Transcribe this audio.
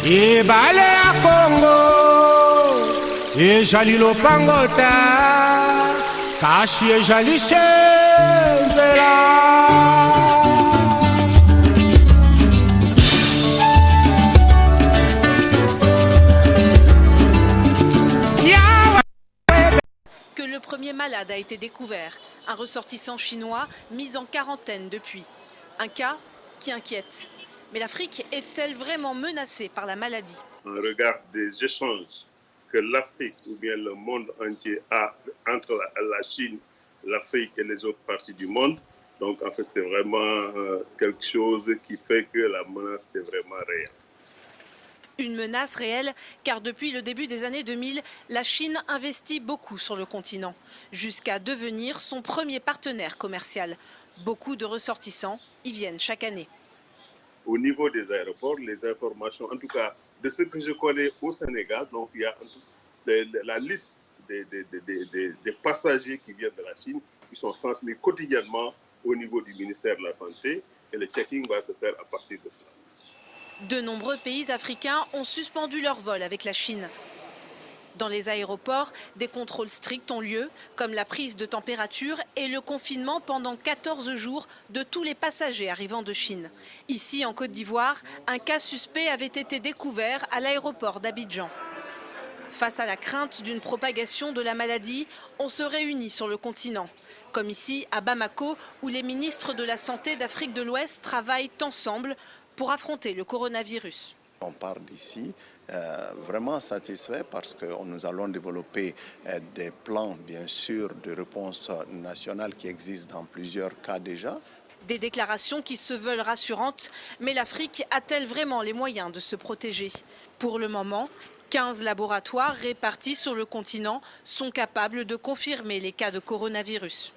E bale a Congo, e jali lo pangota, kashi e jali shenzela. Que le premier malade a été découvert, un ressortissant chinois mis en quarantaine depuis. Un cas qui inquiète. Mais l'Afrique est-elle vraiment menacée par la maladie? En regard des échanges que l'Afrique ou bien le monde entier a entre la Chine, l'Afrique et les autres parties du monde, donc en fait c'est vraiment quelque chose qui fait que la menace est vraiment réelle. Une menace réelle, car depuis le début des années 2000, la Chine investit beaucoup sur le continent, jusqu'à devenir son premier partenaire commercial. Beaucoup de ressortissants y viennent chaque année. Au niveau des aéroports, les informations, en tout cas de ce que je connais au Sénégal, donc il y a la liste des passagers qui viennent de la Chine, qui sont transmis quotidiennement au niveau du ministère de la Santé, et le checking va se faire à partir de cela. De nombreux pays africains ont suspendu leur vol avec la Chine. Dans les aéroports, des contrôles stricts ont lieu, comme la prise de température et le confinement pendant 14 jours de tous les passagers arrivant de Chine. Ici, en Côte d'Ivoire, un cas suspect avait été découvert à l'aéroport d'Abidjan. Face à la crainte d'une propagation de la maladie, on se réunit sur le continent. Comme ici, à Bamako, où les ministres de la Santé d'Afrique de l'Ouest travaillent ensemble pour affronter le coronavirus. On part d'ici vraiment satisfait parce que nous allons développer des plans, bien sûr, de réponse nationale qui existent dans plusieurs cas déjà. Des déclarations qui se veulent rassurantes, mais l'Afrique a-t-elle vraiment les moyens de se protéger? Pour le moment, 15 laboratoires répartis sur le continent sont capables de confirmer les cas de coronavirus.